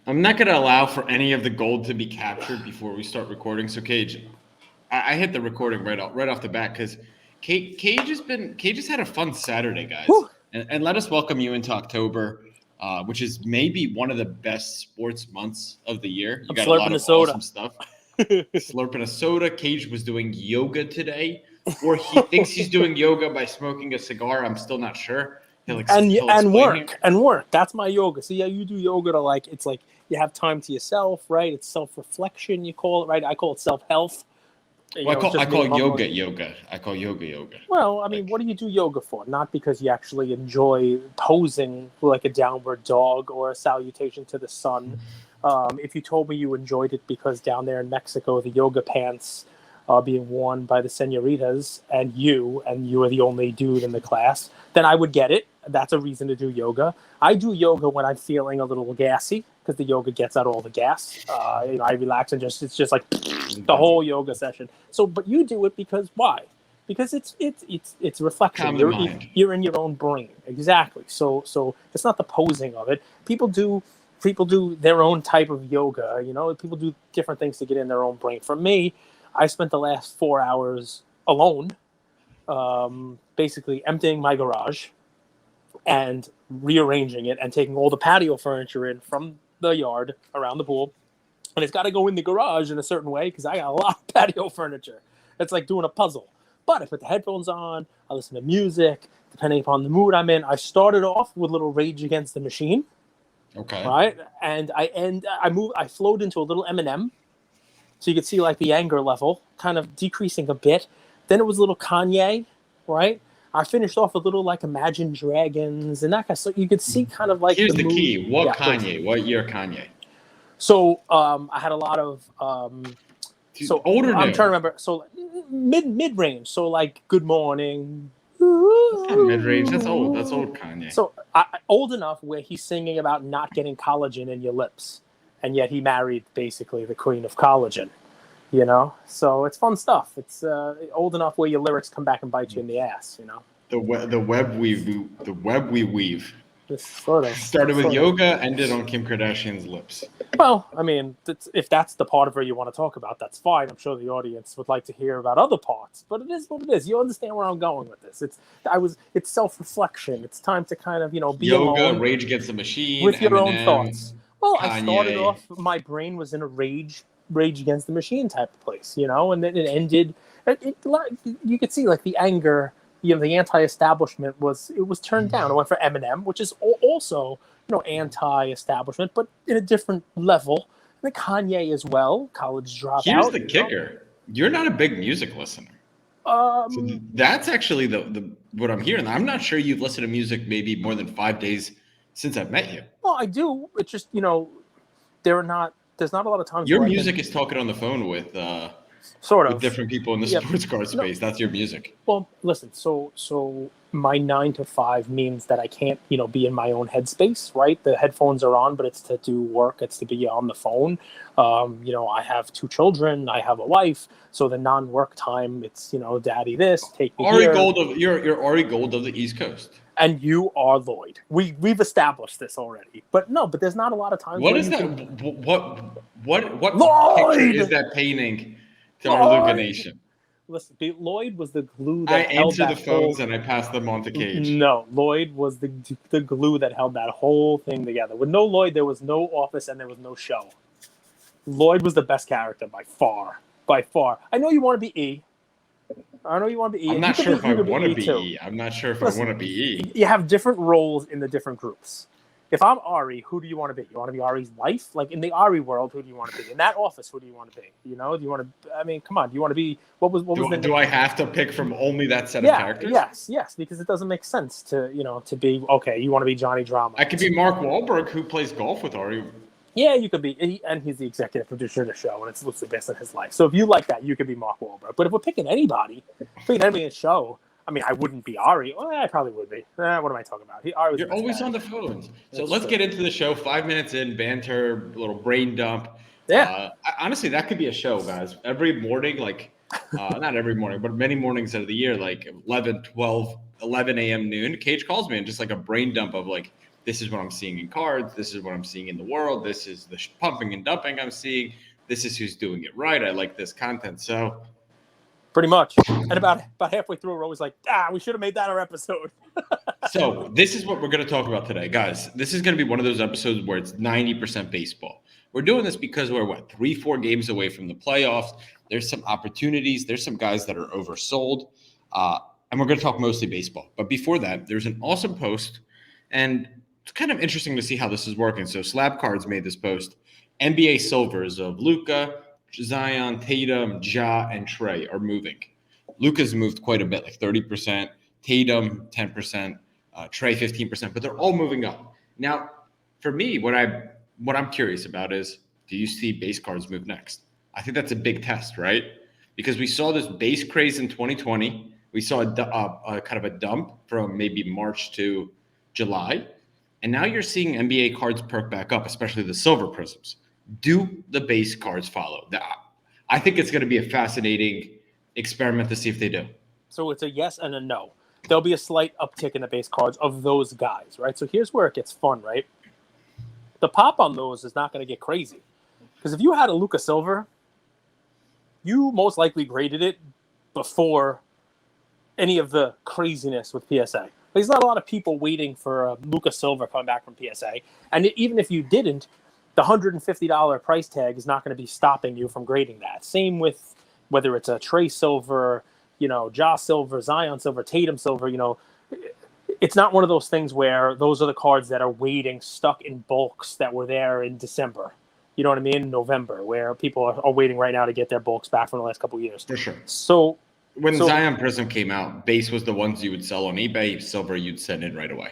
I'm not going to allow for any of the gold to be captured before we start recording. So, Cage, I hit the recording right off the bat because Cage has had a fun Saturday, guys, Whew. and let us welcome you into October, which is maybe one of the best sports months of the year. You I'm got a lot slurping a of soda. awesome stuff. Slurping a soda. Cage was doing yoga today, or he thinks he's doing yoga by smoking a cigar. I'm still not sure. He'll and explain here. work. That's my yoga. See, yeah, you do yoga to it's like you have time to yourself, right? It's self-reflection, you call it, right? I call it self-health. Well, I call yoga. I call yoga. Well, I mean, what do you do yoga for? Not because you actually enjoy posing like a downward dog or a salutation to the sun. If you told me you enjoyed it because down there in Mexico, the yoga pants are being worn by the senoritas and you are the only dude in the class, then I would get it. That's a reason to do yoga. I do yoga when I'm feeling a little gassy because the yoga gets out all the gas. I relax and it's just like the whole yoga session. So, but you do it because why? Because it's reflection. You're in your own brain. Exactly. So it's not the posing of it. People do their own type of yoga. People do different things to get in their own brain. For me, I spent the last 4 hours alone, basically emptying my garage and rearranging it and taking all the patio furniture in from the yard around the pool. And it's got to go in the garage in a certain way because I got a lot of patio furniture. It's like doing a puzzle. But I put the headphones on. I listen to music, depending upon the mood I'm in. I started off with a little Rage Against the Machine. Okay. Right? And I flowed into a little Eminem. So you could see like the anger level kind of decreasing a bit. Then it was a little Kanye, right? I finished off a little like Imagine Dragons and that kind of stuff. So you could see kind of like here's the mood. key. What Kanye? What year Kanye? So I had a lot of so older. I'm trying to remember. So mid range. So like Good Morning. That's not mid range. That's old. That's old Kanye. So old enough where he's singing about not getting collagen in your lips, and yet he married basically the queen of collagen. So it's fun stuff. It's old enough where your lyrics come back and bite you in the ass. The web we weave. This sort of started with yoga, ended on Kim Kardashian's lips. Well, I mean, if that's the part of her you want to talk about, that's fine. I'm sure the audience would like to hear about other parts, but it is what it is. You understand where I'm going with this. It's self-reflection. It's time to kind of be yoga, alone, Rage Against the Machine, with your Eminem, own thoughts. Well, Kanye. I started off. My brain was in a Rage Against the Machine type of place, and then it ended. You could see like the anger. The anti-establishment was turned down. It went for Eminem, which is also anti-establishment, but in a different level. And Kanye as well, college dropout. Here's the kicker: you're not a big music listener. So that's actually the what I'm hearing. I'm not sure you've listened to music maybe more than 5 days since I've met you. Well, I do. It's just there's not a lot of times. Your music is talking on the phone with. Sort of with different people in the sports car space. That's your music. Well, listen. So my 9 to 5 means that I can't, be in my own headspace, right? The headphones are on, but it's to do work. It's to be on the phone. I have 2 children. I have a wife. So the non-work time, it's daddy this, take me here. You're Ari Gold of the East Coast. And you are Lloyd. We've established this already. But there's not a lot of times. What is that? What picture is that painting? To our Luca Nation. Listen, Lloyd was the glue that I held answer the phones and I pass them on to Cage. No, Lloyd was the glue that held that whole thing together. With no Lloyd, there was no office and there was no show. Lloyd was the best character by far. By far. I know you want to be E. I'm not sure if I want to be E. I'm not sure if I want to be E. You have different roles in the different groups. If I'm Ari, who do you want to be? You want to be Ari's wife? Like in the Ari world, who do you want to be? In that office, who do you want to be? Do you want to? I mean, come on. Do you want to be? What was the? Do I have to pick from only that set of characters? Yes, because it doesn't make sense to to be okay. You want to be Johnny Drama. I could be Mark Wahlberg, who plays golf with Ari. Yeah, you could be, and he's the executive producer of the show, and it's the best in his life. So if you like that, you could be Mark Wahlberg. But if we're picking anybody in a show. I mean, I wouldn't be Ari. Well, I probably would be. What am I talking about? You're always on the phones. So let's get into the show. 5 minutes in, banter, a little brain dump. Yeah. Honestly, that could be a show, guys. Every morning, not every morning, but many mornings out of the year, 11 a.m., noon, Cage calls me and just like a brain dump of this is what I'm seeing in cards. This is what I'm seeing in the world. This is the pumping and dumping I'm seeing. This is who's doing it right. I like this content. So pretty much. And about halfway through, we're always like, we should have made that our episode. So this is what we're going to talk about today, guys. This is going to be one of those episodes where it's 90% baseball. We're doing this because we're 3-4 games away from the playoffs. There's some opportunities. There's some guys that are oversold. And we're going to talk mostly baseball. But before that, there's an awesome post. And it's kind of interesting to see how this is working. So Slab Cards made this post. NBA silvers of Luka, Zion, Tatum, Ja, and Trey are moving. Luka's moved quite a bit, like 30%. Tatum, 10%. Trey, 15%. But they're all moving up. Now, for me, what I'm curious about is, do you see base cards move next? I think that's a big test, right? Because we saw this base craze in 2020. We saw a kind of a dump from maybe March to July. And now you're seeing NBA cards perk back up, especially the silver prisms. Do the base cards follow? I think it's going to be a fascinating experiment to see if they do. So it's a yes and a no. There'll be a slight uptick in the base cards of those guys, right? So here's where it gets fun, right? The pop on those is not going to get crazy. Because if you had a Luka Silver, you most likely graded it before any of the craziness with PSA. There's not a lot of people waiting for a Luka Silver coming back from PSA. And even if you didn't, the $150 price tag is not going to be stopping you from grading that. Same with whether it's a Trey Silver, Ja Silver, Zion Silver, Tatum Silver, it's not one of those things where those are the cards that are waiting stuck in bulks that were there in December. You know what I mean? In November, where people are waiting right now to get their bulks back from the last couple of years. For sure. So when Zion Prism came out, base was the ones you would sell on eBay. Silver, you'd send in right away.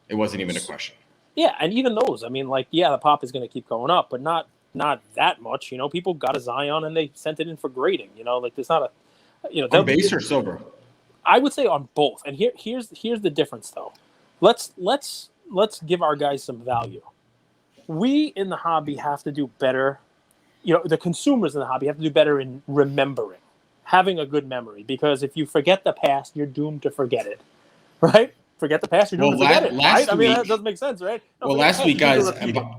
It wasn't even a question. Yeah, and even those, the pop is going to keep going up, but not that much. People got a Zion and they sent it in for grading. There's not a, on base or silver. I would say on both. And here's the difference though. Let's give our guys some value. We in the hobby have to do better. The consumers in the hobby have to do better in remembering, having a good memory, because if you forget the past, you're doomed to forget it, right? Forget the past, you're doomed to forget it, right? That doesn't make sense, right? No, last week, guys,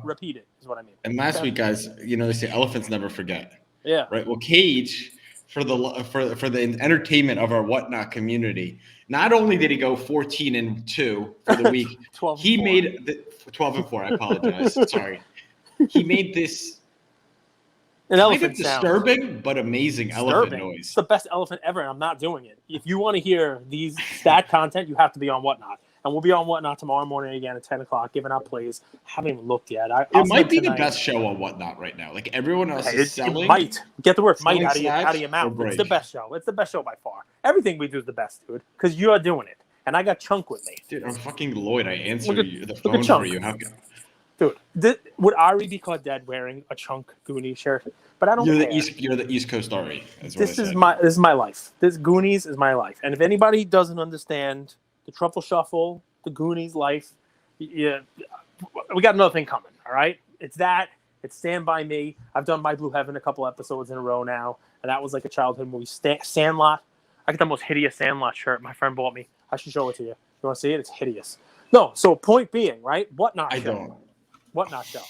repeat it is what I mean. And last week, guys, they say elephants never forget. Yeah. Right. Well, Cage, for the entertainment of our whatnot community, not only did he go 14-2 for the week, 12 he made 12-4. I apologize. Sorry. He made this an elephant disturbing but amazing elephant noise. It's the best elephant ever, and I'm not doing it. If you want to hear these stat content, you have to be on Whatnot. And we'll be on Whatnot tomorrow morning again at 10 o'clock, giving out plays. Haven't even looked yet. It might be the best show on Whatnot right now. Like everyone else is selling. It might. Get the word might out of your mouth. Break. It's the best show. It's the best show by far. Everything we do is the best, dude, because you're doing it. And I got Chunk with me. Dude, I'm fucking Lloyd. I answer the phone for you. Dude, would Ari be caught dead wearing a Chunk Goonie shirt? But I don't care. You're the East Coast Ari. This is my life. This Goonies is my life. And if anybody doesn't understand the Truffle Shuffle, the Goonies life, we got another thing coming, all right? It's Stand By Me. I've done My Blue Heaven a couple episodes in a row now, and that was like a childhood movie. Sandlot. I got the most hideous Sandlot shirt my friend bought me. I should show it to you. You want to see it? It's hideous. No, so point being, right? Whatnot show. Whatnot show.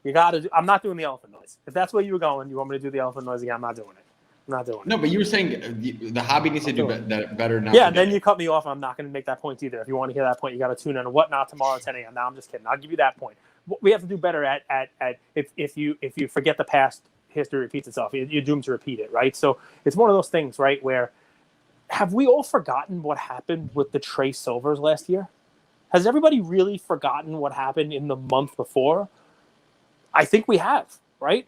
You got to. I'm not doing the elephant noise. If that's where you were going, you want me to do the elephant noise again? I'm not doing it. No, but you were saying the hobby needs to do better. Yeah, and then you cut me off. I'm not going to make that point either. If you want to hear that point, you got to tune in to Whatnot tomorrow at 10 a.m. Now I'm just kidding. I'll give you that point. We have to do better at if you forget the past, history repeats itself. You're doomed to repeat it, right? So it's one of those things, right, where have we all forgotten what happened with the Trey Silvers last year? Has everybody really forgotten what happened in the month before? I think we have, right?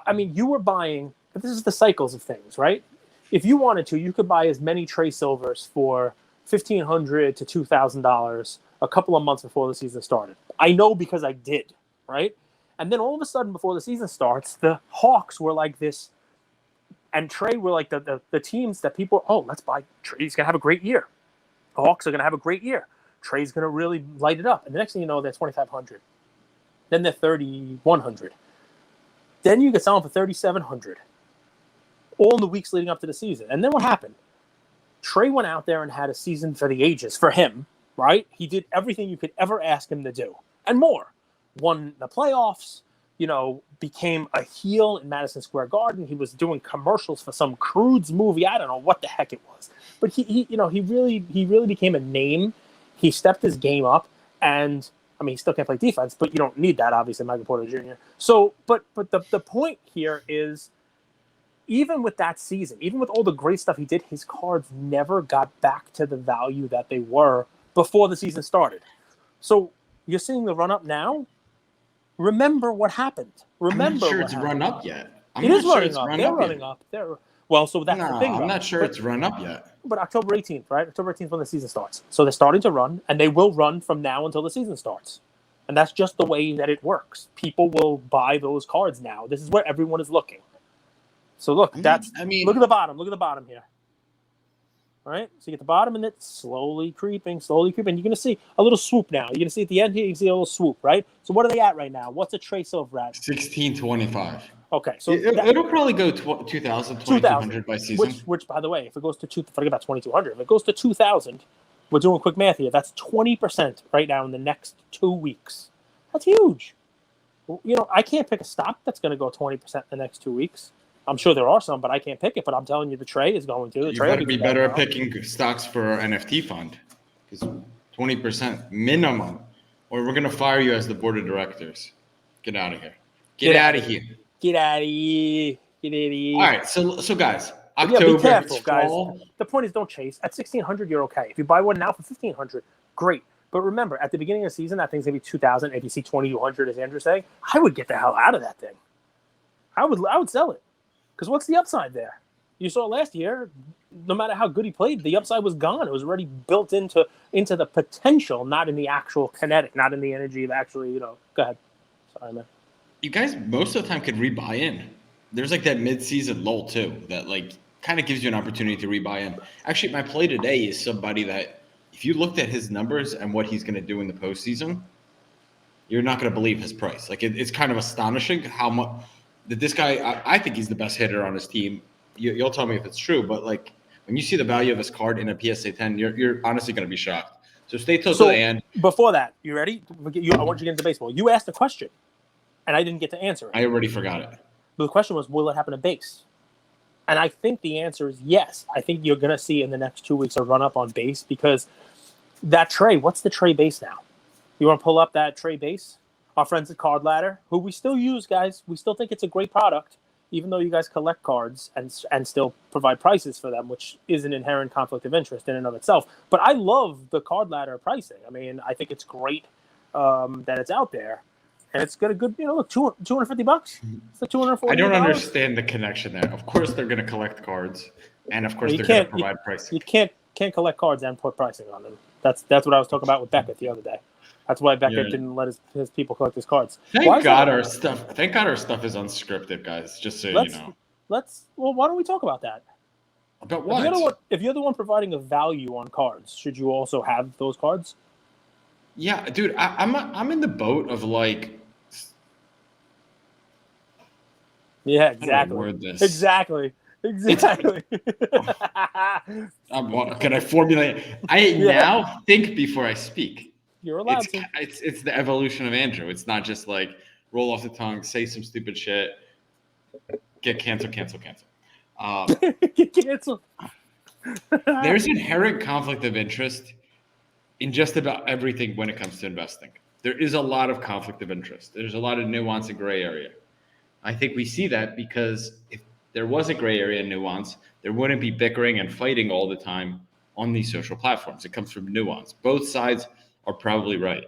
I mean, you were buying, but this is the cycles of things, right? If you wanted to, you could buy as many Trey Silvers for $1,500 to $2,000 a couple of months before the season started. I know because I did, right? And then all of a sudden, before the season starts, the Hawks were like this, and Trey were like the teams that people, let's buy Trey. He's going to have a great year. The Hawks are going to have a great year. Trey's going to really light it up. And the next thing you know, they're 2,500. Then they're 3,100. Then you get someone for 3,700. All in the weeks leading up to the season. And then what happened? Trey went out there and had a season for the ages for him. right? He did everything you could ever ask him to do and more. Won the playoffs, became a heel in Madison Square Garden. He was doing commercials for some Crudes movie. I don't know what the heck it was, but he really became a name. He stepped his game up, and I mean, he still can't play defense, but you don't need that, obviously, Michael Porter Jr. So, but the point here is, even with that season, even with all the great stuff he did, his cards never got back to the value that they were before the season started. So you're seeing the run up now. Remember what happened. Remember, I'm not sure what it's happened. run up yet. It is running up. They're running up. Well, so that's the thing. I'm not sure it's run up yet. But October 18th, right? October 18th when the season starts. So they're starting to run, and they will run from now until the season starts. And that's just the way that it works. People will buy those cards now. This is where everyone is looking. So look, look at the bottom. Look at the bottom here. All right? So you get the bottom, and it's slowly creeping. You're going to see a little swoop now. You're going to see at the end here, you can see a little swoop, right? So what are they at right now? What's a Trey Silver at? 1625. Okay, so it'll probably go 2,000, 2,200 by season. Which, by the way, if it goes to forget about 2,200. If it goes to 2,000, we're doing quick math here. That's 20% right now in the next 2 weeks. That's huge. I can't pick a stock that's going to go 20% in the next 2 weeks. I'm sure there are some, but I can't pick it. But I'm telling you, the Trey is going to. You got to be better at picking stocks for our NFT fund, because 20% minimum, or we're going to fire you as the board of directors. Get out of here. Get out of here. Get out of here. Get out of here. All right, so guys, October. Yeah, be careful, guys. The point is, don't chase. At 1,600, you're okay. If you buy one now for 1,500, great. But remember, at the beginning of the season, that thing's going to be 2,000. If you see 2,200, as Andrew's saying, I would get the hell out of that thing. I would sell it. Because what's the upside there? You saw last year, no matter how good he played, the upside was gone. It was already built into the potential, not in the actual kinetic, not in the energy of actually, Go ahead. Sorry, man. You guys most of the time could rebuy in. There's like that mid-season lull too that like kind of gives you an opportunity to rebuy in. Actually, my play today is somebody that if you looked at his numbers and what he's going to do in the postseason, you're not going to believe his price. Like it's kind of astonishing how much that this guy. I think he's the best hitter on his team. You'll tell me if it's true, but like when you see the value of his card in a PSA 10, you're honestly going to be shocked. So stay till the end. Before that, you ready? I want you to get into baseball. You asked a question, and I didn't get to answer it. I already forgot it. But the question was, will it happen to base? And I think the answer is yes. I think you're going to see in the next 2 weeks a run up on base because that Trey, what's the Trey base now? You want to pull up that Trey base? Our friends at Card Ladder, who we still use, guys. We still think it's a great product, even though you guys collect cards and still provide prices for them, which is an inherent conflict of interest in and of itself. But I love the Card Ladder pricing. I mean, I think it's great that it's out there. And it's got a good, look, $250. It's the $240. I don't understand the connection there. Of course, they're going to collect cards, and of course, they're going to provide pricing. You can't collect cards and put pricing on them. That's what I was talking about with Beckett the other day. That's why Beckett didn't let his people collect his cards. Thank God our stuff is unscripted, guys. Just so you know. Well, why don't we talk about that? About what? If you're the one providing a value on cards, should you also have those cards? Yeah, dude, I'm in the boat of like. Yeah, exactly. Exactly. Can I formulate? Now think before I speak. You're allowed to. It's the evolution of Andrew. It's not just like roll off the tongue, say some stupid shit, get cancel. Get canceled. There's inherent conflict of interest in just about everything when it comes to investing. There is a lot of conflict of interest. There's a lot of nuance and gray area. I think we see that because if there was a gray area and nuance, there wouldn't be bickering and fighting all the time on these social platforms. It comes from nuance. Both sides are probably right.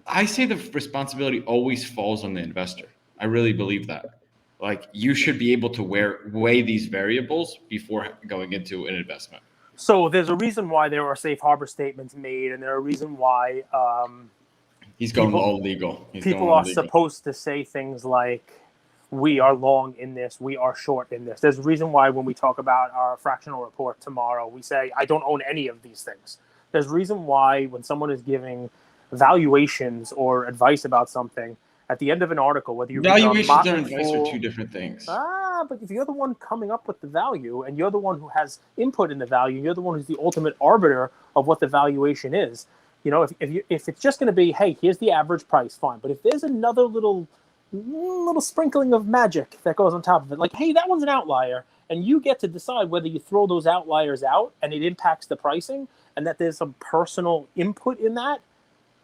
I say the responsibility always falls on the investor. I really believe that. Like you should be able to weigh these variables before going into an investment. So there's a reason why there are safe harbor statements made, and there are a reason why he's going all legal. People are supposed to say things like, we are long in this, we are short in this. There's a reason why when we talk about our fractional report tomorrow, we say, I don't own any of these things. There's a reason why when someone is giving valuations or advice about something, at the end of an article, whether you valuations and advice are two different things. But if you're the one coming up with the value and you're the one who has input in the value, you're the one who's the ultimate arbiter of what the valuation is. If it's just going to be, hey, here's the average price, fine. But if there's another little sprinkling of magic that goes on top of it, like, hey, that one's an outlier, and you get to decide whether you throw those outliers out and it impacts the pricing, and that there's some personal input in that,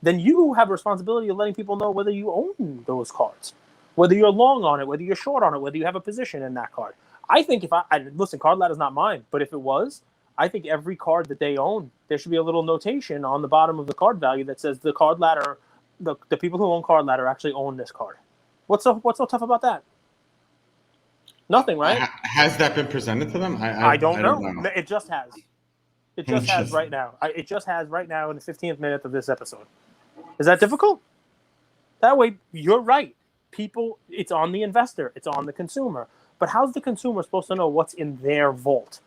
then you have a responsibility of letting people know whether you own those cards, whether you're long on it, whether you're short on it, whether you have a position in that card. I think listen, Card Ladder's not mine, but if it was, I think every card that they own, there should be a little notation on the bottom of the card value that says the Card Ladder, the people who own Card Ladder actually own this card. What's so tough about that? Nothing, right? Has that been presented to them? I don't know. It just has. It just has right now. It just has right now in the 15th minute of this episode. Is that difficult? That way, you're right. People, it's on the investor. It's on the consumer. But how's the consumer supposed to know what's in their vault?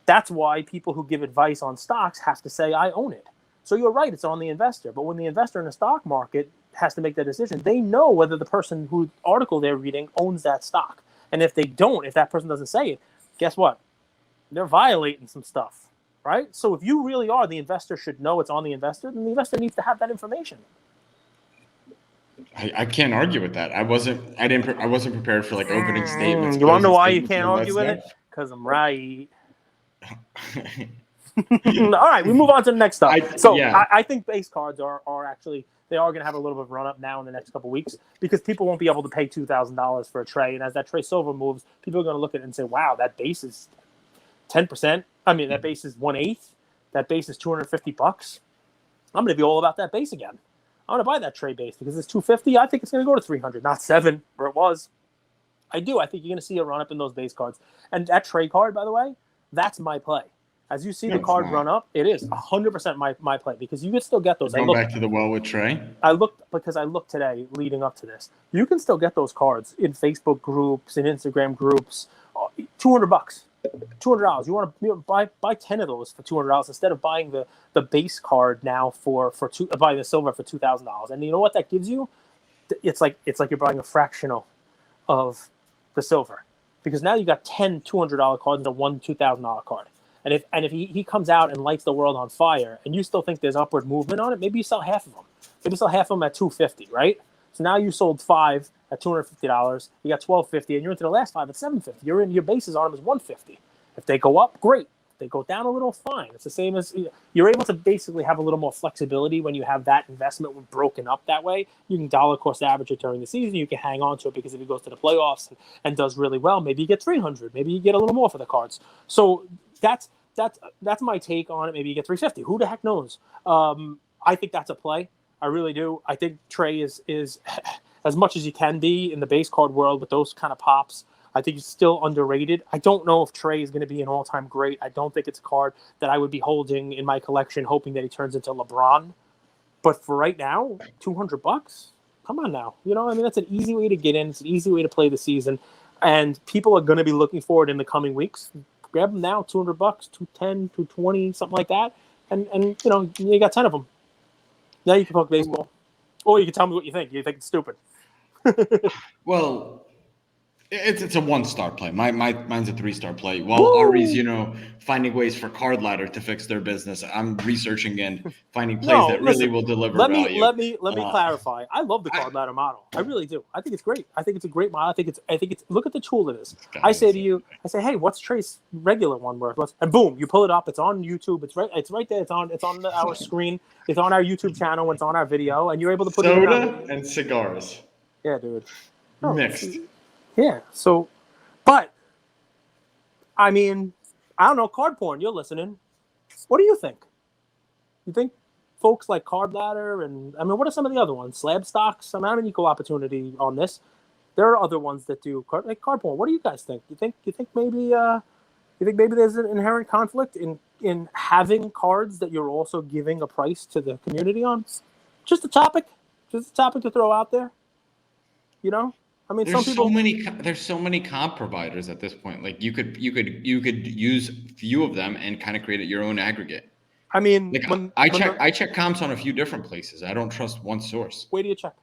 That's why people who give advice on stocks have to say, I own it. So you're right, it's on the investor. But when the investor in the stock market has to make that decision, they know whether the person whose article they're reading owns that stock. And if they don't, if that person doesn't say it, guess what? They're violating some stuff, right? So if you really are, the investor should know it's on the investor, then the investor needs to have that information. I can't argue with that. I wasn't prepared for like opening statements. You want to know why you can't argue with it? Because I'm right. All right, we move on to the next stuff. I think base cards are actually, they are going to have a little bit of run up now in the next couple of weeks because people won't be able to pay $2,000 for a tray. And as that tray silver moves, people are going to look at it and say, wow, that base is 10%. I mean, that base is 1/8. That base is $250. I'm going to be all about that base again. I'm going to buy that tray base because it's $250. I think it's going to go to $300, not $700 where it was. I do. I think you're going to see a run up in those base cards. And that tray card, by the way, that's my play. As you see the card run up, it is 100% my play because you can still get those. Going back to the well with Trey. I looked today leading up to this. You can still get those cards in Facebook groups, in Instagram groups, $200. $200. You want to buy 10 of those for $200 instead of buying the base card now buying the silver for $2,000. And you know what that gives you? It's like you're buying a fractional of the silver because now you got 10 $200 cards into one $2,000 card. And if he comes out and lights the world on fire and you still think there's upward movement on it, maybe you sell half of them. Maybe you sell half of them at $250, right? So now you sold 5 at $250. You got $1,250, and you're into the last 5 at $750. Your bases on them is $150. If they go up, great. If they go down a little, fine. It's the same as you're able to basically have a little more flexibility when you have that investment broken up that way. You can dollar cost average it during the season. You can hang on to it because if it goes to the playoffs and does really well, maybe you get $300. Maybe you get a little more for the cards. So that's my take on it. Maybe you get $350. Who the heck knows? I think that's a play. I really do. I think Trey is as much as you can be in the base card world with those kind of pops. I think it's still underrated. I don't know if Trey is going to be an all-time great. I don't think it's a card that I would be holding in my collection, hoping that he turns into LeBron. But for right now, $200. Come on now. That's an easy way to get in. It's an easy way to play the season. And people are going to be looking for it in the coming weeks. Grab them now, $200, $210, $220, something like that. And you got 10 of them. Now you can talk baseball. Or you can tell me what you think. You think it's stupid. Well, it's a 1-star play. Mine's a 3-star play. While Ari's, finding ways for Card Ladder to fix their business, I'm researching and finding plays that really will deliver value. Let me clarify. I love the Card Ladder model. I really do. I think it's great. I think it's a great model. I think it's look at the tool it is. I say to you, hey, what's Trey's regular one worth? And boom, you pull it up. It's on YouTube. It's right there. It's on our screen. It's on our YouTube channel. It's on our video, and you're able to put soda and cigars. Yeah, dude. Mixed. Yeah. So, but I mean, I don't know, card porn. You're listening. What do you think? You think folks like Card Ladder and what are some of the other ones? Slab stocks. I have an equal opportunity on this. There are other ones that do card porn. What do you guys think? You think maybe there's an inherent conflict in having cards that you're also giving a price to the community on? Just a topic to throw out there. There's so many comp providers at this point. Like you could use a few of them and kind of create your own aggregate. I check comps on a few different places. I don't trust one source. Where do you check?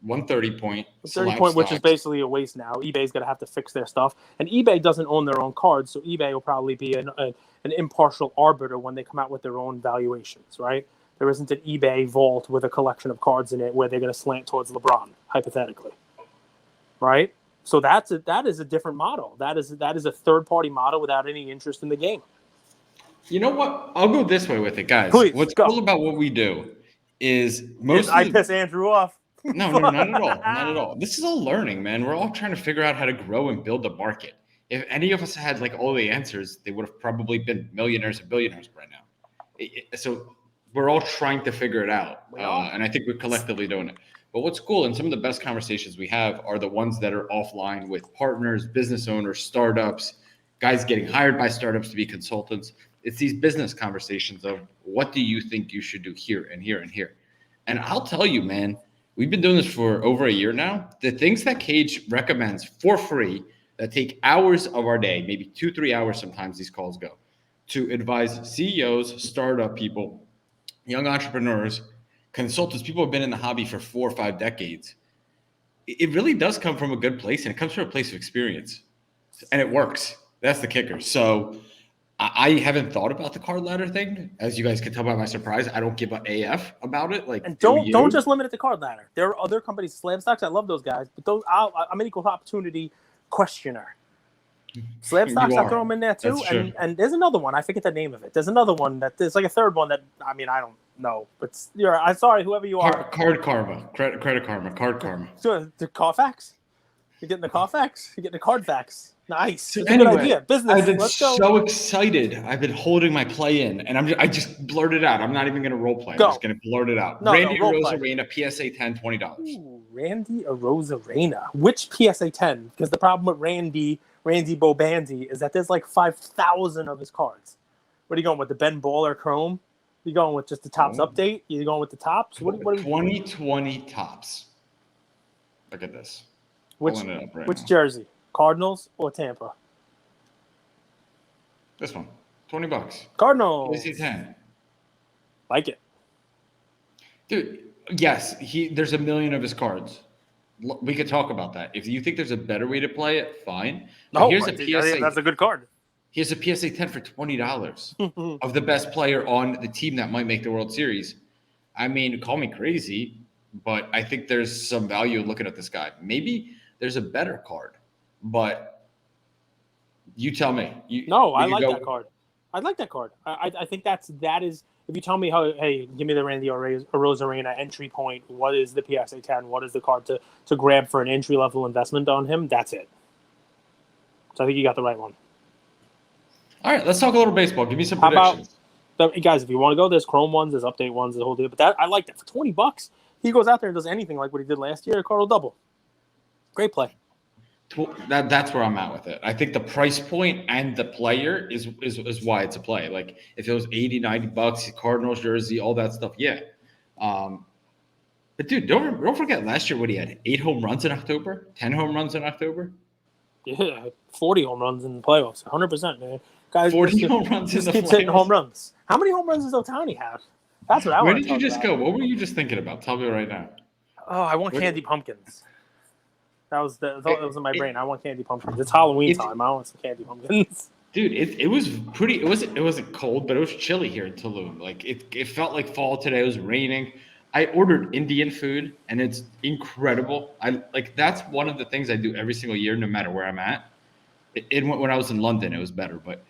130 point. 30 point, which is basically a waste now. eBay's going to have to fix their stuff, and eBay doesn't own their own cards, so eBay will probably be an impartial arbiter when they come out with their own valuations, right? There isn't an eBay vault with a collection of cards in it where they're going to slant towards LeBron, hypothetically, right? So that is a different model. That is a third-party model without any interest in the game. You know what? I'll go this way with it, guys. Please, What's go. cool about what we do is most I of piss Andrew off. No, not at all. Not at all. This is all learning, man. We're all trying to figure out how to grow and build a market. If any of us had like all the answers, they would have probably been millionaires and billionaires right now. So we're all trying to figure it out. And I think we're collectively doing it. But what's cool, and some of the best conversations we have are the ones that are offline with partners, business owners, startups, guys getting hired by startups to be consultants. It's these business conversations of what do you think you should do here and here and here. And I'll tell you, man, we've been doing this for over a year now. The things that Cage recommends for free that take hours of our day, maybe 2-3 hours sometimes these calls go, to advise CEOs, startup people, young entrepreneurs, consultants, people who have been in the hobby for 4 or 5 decades. It really does come from a good place, and it comes from a place of experience. And it works. That's the kicker. So I haven't thought about the card ladder thing. As you guys can tell by my surprise, I don't give a AF about it. Like, and don't just limit it to card ladder. There are other companies, Slab Stocks. I love those guys, but those I'm an equal opportunity questioner. Slab Stocks, I throw them in there too. And there's another one. I forget the name of it. There's another one there's like a third one that I don't know. But I'm sorry, whoever you are. Card Karma, Credit Karma, Card Karma. So the Carfax. You're getting the Carfax. You're getting the card fax. Nice. It's anyway, a good idea. Business. I've been Let's go. so excited. I've been holding my play in, and I just blurted out. I'm not even going to role play. I'm just going to blurt it out. Randy Arozarena, PSA 10, $20. Ooh, Randy Arozarena. Which PSA 10? Because the problem with Randy Bobandy is that there's like 5,000 of his cards. What are you going with? The Ben Baller Chrome? You going with just the Topps update? You going with the Topps? What 2020 Topps. Look at this. Which jersey? Cardinals or Tampa? This one. $20. Cardinals. PSA 10. Like it. Dude, yes, there's a million of his cards. We could talk about that. If you think there's a better way to play it, fine. No, here's a PSA. That's a good card. Here's a PSA 10 for $20 of the best player on the team that might make the World Series. I mean, call me crazy, but I think there's some value looking at this guy. Maybe there's a better card, but you tell me. I like that card. I like that card. I think that is. If you tell me hey, give me the Randy Arozarena entry point. What is the PSA 10? What is the card to grab for an entry level investment on him? That's it. So I think you got the right one. All right, let's talk a little baseball. Give me some predictions. Guys, if you want to go, there's Chrome ones, there's update ones, the whole deal. But I like that for $20. He goes out there and does anything like what he did last year. A card will double. Great play. That's where I'm at with it. I think the price point and the player is why it's a play. Like if it was $80-$90, Cardinals jersey, all that stuff, yeah. But dude, don't forget last year what he had: 8 home runs in October, 10 home runs in October. Yeah, 40 home runs in the playoffs, 100%, man. Guys, 40 home runs in the playoffs. Hitting home runs. How many home runs does Ohtani have? That's what I want to talk about. Where did you just go? What were you just thinking about? Tell me right now. Oh, I want candy pumpkins. That was in my brain. I want candy pumpkins. It's Halloween time. I want some candy pumpkins. Dude, it was pretty. It wasn't cold, but it was chilly here in Tulum. Like it felt like fall today. It was raining. I ordered Indian food, and it's incredible. That's one of the things I do every single year, no matter where I'm at. When I was in London, it was better, but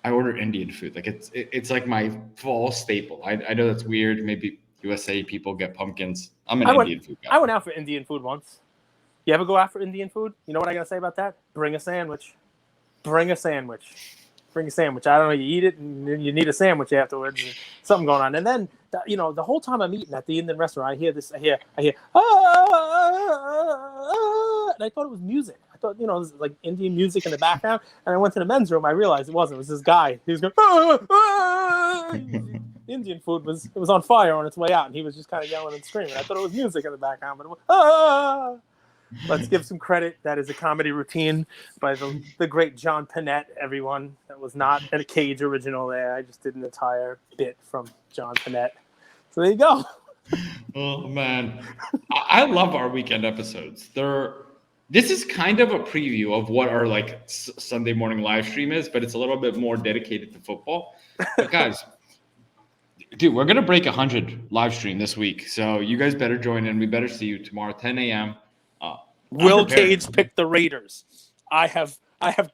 I order Indian food. Like it's like my fall staple. I know that's weird. Maybe USA people get pumpkins. I'm an Indian food guy. I went out for Indian food once. You ever go out for Indian food? You know what I gotta say about that? Bring a sandwich. Bring a sandwich. I don't know. You eat it, and you need a sandwich afterwards. Something going on, and then the whole time I'm eating at the Indian restaurant, I hear and I thought it was music. I thought it was like Indian music in the background, and I went to the men's room. I realized it wasn't. It was this guy. He was going. Indian food was on fire on its way out, and he was just kind of yelling and screaming. I thought it was music in the background, but it was. Let's give some credit. That is a comedy routine by the great John Panette, everyone. That was not a Cage original there. I just did an entire bit from John Panette. So there you go. Oh, man. I love our weekend episodes. This is kind of a preview of what our like Sunday morning live stream is, but it's a little bit more dedicated to football. But guys, dude, we're gonna break 100 live stream this week, so you guys better join in. We better see you tomorrow, 10 a.m. I'm Will prepared. Cage picked the Raiders. I have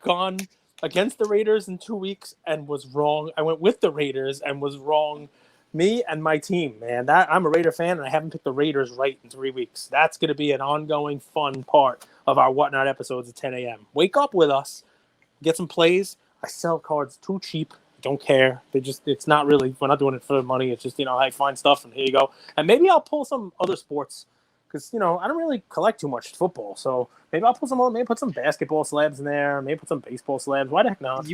gone against the Raiders in 2 weeks and was wrong. I went with the Raiders and was wrong. Me and my team, man. That I'm a Raider fan and I haven't picked the Raiders right in 3 weeks. That's going to be an ongoing fun part of our Whatnot episodes at 10 a.m. Wake up with us, get some plays. I sell cards too cheap. Don't care. It's not really. We're not doing it for the money. It's just I find stuff and here you go. And maybe I'll pull some other sports because I don't really collect too much football, so maybe I'll put some basketball slabs in there, maybe put some baseball slabs. Why the heck not?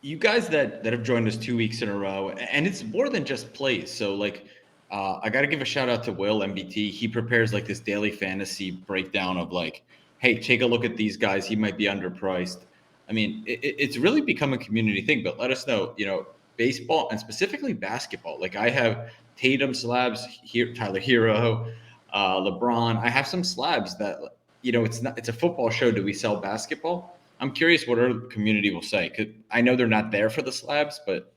You guys that have joined us 2 weeks in a row, and it's more than just plays. So like, I got to give a shout out to Will MBT. He prepares like this daily fantasy breakdown of like, hey, take a look at these guys. He might be underpriced. I mean, it's really become a community thing. But let us know, baseball and specifically basketball. Like I have Tatum slabs here, Tyler Hero. LeBron. I have some slabs that it's a football show. Do we sell basketball? I'm curious what our community will say. 'Cause I know they're not there for the slabs, but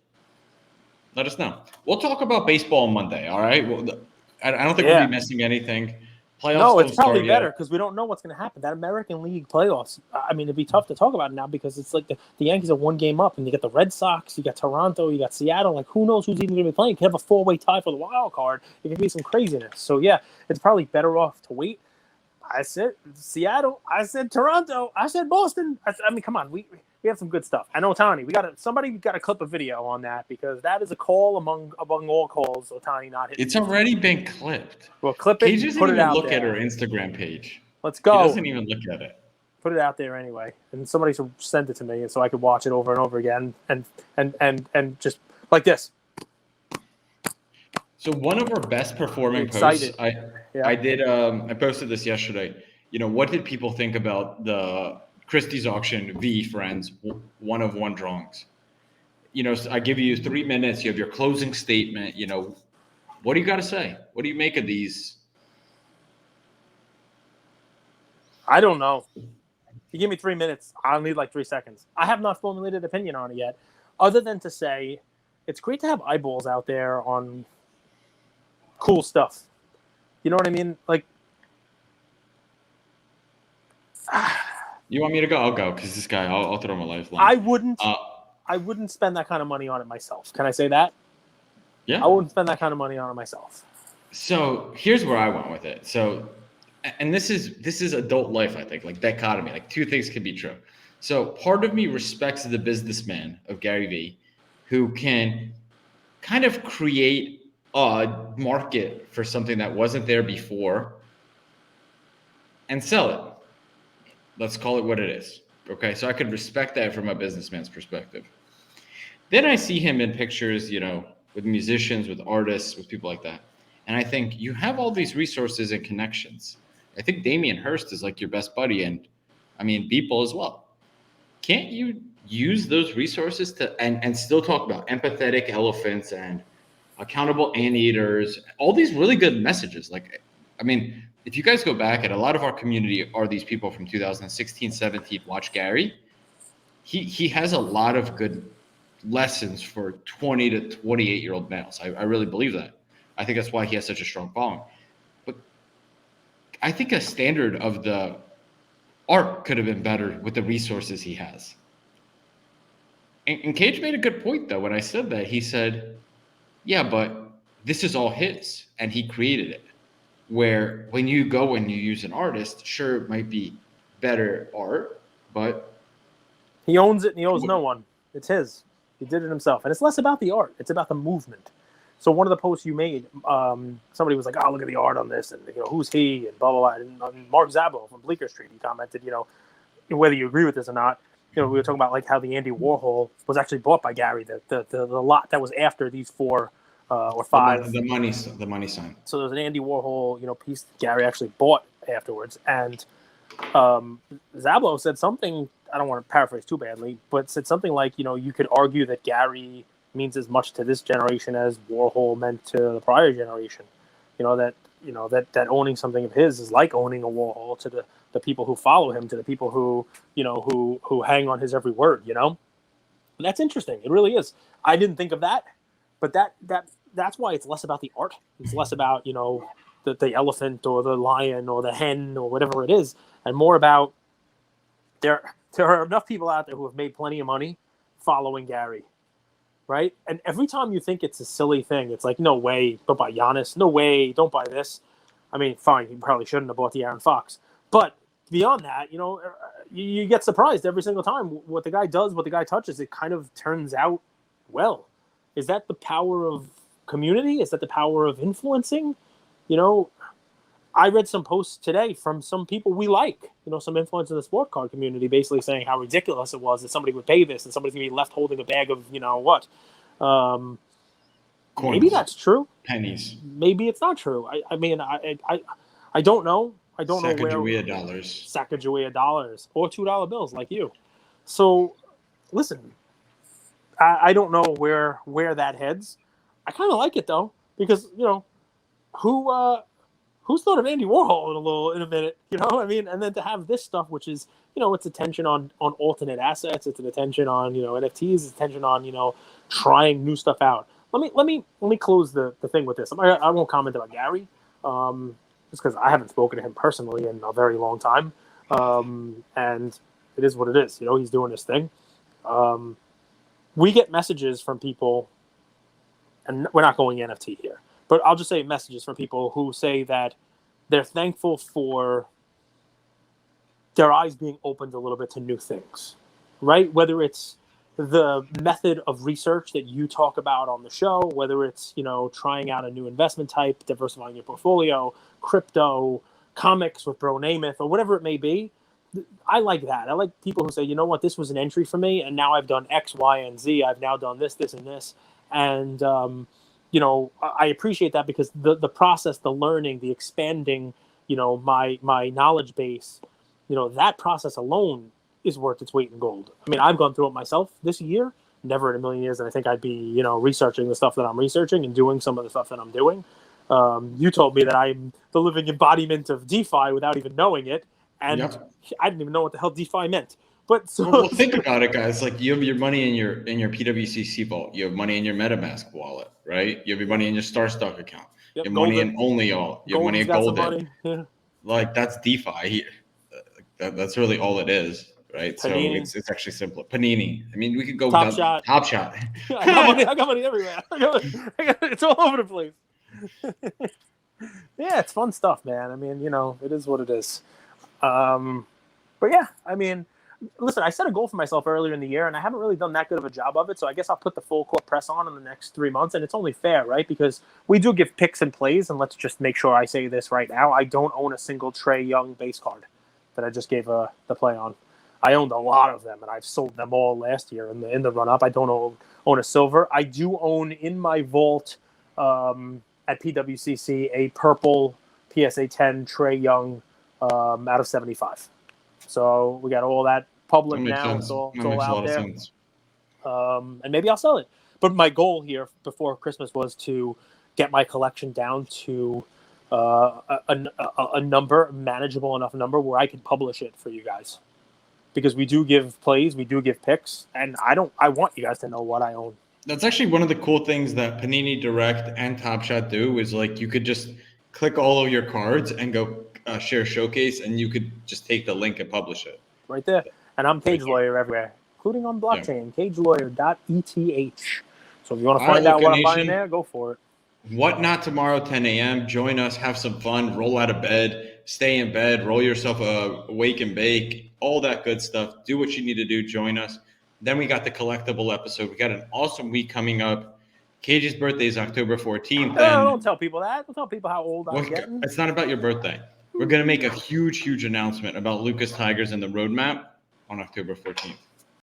let us know. We'll talk about baseball on Monday. All right. Well, I don't think we'll be missing anything. Playoffs No, it's don't probably start better yet. because we don't know what's going to happen. That American League playoffs, I mean, it'd be tough to talk about it now because it's like the Yankees are 1 game up, and you got the Red Sox, you got Toronto, you got Seattle. Like, who knows who's even going to be playing? You could have a 4-way tie for the wild card. It could be some craziness. So, yeah, it's probably better off to wait. I said Seattle. I said Toronto. I said Boston. I mean, come on. We have some good stuff. I know, Tony. Somebody got to clip a video on that because that is a call among all calls. Otani not hitting. It's already been clipped. Well, clip it. Cage doesn't Put it even out look there. at her Instagram page. Let's He go. doesn't even look at it. Put it out there anyway, and somebody should send it to me so I could watch it over and over again, and just like this. So one of our best performing Excited. posts, I posted this yesterday. What did people think about the Christie's auction V Friends 1 of 1 drawings? I give you 3 minutes. You have your closing statement. What do you got to say? What do you make of these? I don't know. You give me 3 minutes, I'll need like 3 seconds. I have not formulated an opinion on it yet, other than to say it's great to have eyeballs out there on cool stuff. You know what I mean? Like, You want me to go? I'll go because this guy, I'll throw him a lifeline. I wouldn't spend that kind of money on it myself. Can I say that? Yeah. I wouldn't spend that kind of money on it myself. So here's where I went with it. So, and this is adult life, I think, like dichotomy, like 2 things can be true. So part of me respects the businessman of Gary Vee, who can kind of create a market for something that wasn't there before and sell it. Let's call it what it is. Okay. So I could respect that from a businessman's perspective. Then I see him in pictures, with musicians, with artists, with people like that. And I think you have all these resources and connections. I think Damien Hirst is like your best buddy, and I mean Beeple as well. Can't you use those resources to and still talk about empathetic elephants and accountable anteaters, all these really good messages? Like, I mean, if you guys go back, and a lot of our community are these people from 2016, 17, watch Gary. He has a lot of good lessons for 20 to 28-year-old males. I really believe that. I think that's why he has such a strong following. But I think a standard of the art could have been better with the resources he has. And Cage made a good point, though, when I said that. He said, yeah, but this is all his, and he created it. Where when you go and you use an artist, sure, it might be better art, but he owns it and he owes no one. It's his. He did it himself. And it's less about the art. It's about the movement. So one of the posts you made, somebody was like, oh, look at the art on this. And, who's he? And blah, blah, blah. And Mark Zabo from Bleecker Street, he commented, whether you agree with this or not, we were talking about like how the Andy Warhol was actually bought by Gary, the lot that was after these 4 or 5. The money sign. So there's an Andy Warhol, piece that Gary actually bought afterwards. And Zablo said something, I don't want to paraphrase too badly, but said something like, you could argue that Gary means as much to this generation as Warhol meant to the prior generation. That that owning something of his is like owning a Warhol to the people who follow him, to the people who who hang on his every word. And that's interesting. It really is. I didn't think of that, but that's why it's less about the art. It's less about the elephant or the lion or the hen or whatever it is, and more about there are enough people out there who have made plenty of money following Gary. Right? And every time you think it's a silly thing, it's like, no way, don't buy Giannis. No way, don't buy this. I mean, fine, you probably shouldn't have bought the Aaron Fox. But beyond that, you get surprised every single time. What the guy does, what the guy touches, it kind of turns out well. Is that the power of community? Is that the power of influencing? I read some posts today from some people we like, some influencers in the sport card community, basically saying how ridiculous it was that somebody would pay this and somebody's going to be left holding a bag of, what. Maybe that's true. Pennies. Maybe it's not true. I mean, I don't know. I don't know where. Sacagawea dollars or $2 bills like you. So, listen, I don't know where that heads. I kind of like it though, because who's thought of Andy Warhol in a minute, I mean, and then to have this stuff, which is, it's attention on alternate assets, it's an attention on, NFTs, it's attention on, trying new stuff out. Let me close the thing with this. I won't comment about Gary, just because I haven't spoken to him personally in a very long time. And it is what it is. He's doing his thing. We get messages from people, and we're not going NFT here, but I'll just say messages from people who say that they're thankful for their eyes being opened a little bit to new things, right? Whether it's the method of research that you talk about on the show, whether it's, trying out a new investment type, diversifying your portfolio, crypto, comics with Bro Namath, or whatever it may be. I like that. I like people who say, you know what, this was an entry for me, and now I've done X, Y, and Z. I've now done this, and this. And, I appreciate that, because the process, the learning, the expanding, my knowledge base, that process alone is worth its weight in gold. I mean, I've gone through it myself this year, never in a million years. And I think I'd be, researching the stuff that I'm researching and doing some of the stuff that I'm doing. You told me that I'm the living embodiment of DeFi without even knowing it. And yep. I didn't even know what the hell DeFi meant. But so well, think about it, guys. Like, you have your money in your PWCC vault. You have money in your MetaMask wallet, right? You have your money in your StarStock account. Yep, your money in OnlyAll. You have money in Golden. Yeah. Like, that's DeFi. That's really all it is, right? Panini. So it's actually simple. Panini. I mean, we could go Top Shot. Top Shot. I got money everywhere. It's all over the place. Yeah, it's fun stuff, man. I mean, it is what it is. But yeah, I mean, listen, I set a goal for myself earlier in the year, and I haven't really done that good of a job of it. So I guess I'll put the full court press on in the next 3 months, and it's only fair, right? Because we do give picks and plays, and let's just make sure I say this right now. I don't own a single Trae Young base card that I just gave the play on. I owned a lot of them, and I've sold them all last year in the run up. I don't own a silver. I do own in my vault at PWCC a purple PSA 10 Trae Young out of 75. So we got all that public now. Sense. It's all out there. And maybe I'll sell it. But my goal here before Christmas was to get my collection down to a number, manageable enough number where I can publish it for you guys. Because we do give plays, we do give picks, and I want you guys to know what I own. That's actually one of the cool things that Panini Direct and Top Shot do, is like you could just click all of your cards and go share showcase, and you could just take the link and publish it. Right there. And I'm Cage Lawyer everywhere, including on blockchain, cagelawyer.eth. So if you want to find out what I'm buying there, go for it. Whatnot tomorrow, 10 a.m. Join us, have some fun, roll out of bed, stay in bed, roll yourself awake and bake, all that good stuff. Do what you need to do. Join us. Then we got the collectible episode. We got an awesome week coming up. Cage's birthday is October 14th. Don't tell people that. Don't tell people how old I'm getting. It's not about your birthday. We're going to make a huge announcement about Lucas Tigers and the roadmap on October 14th.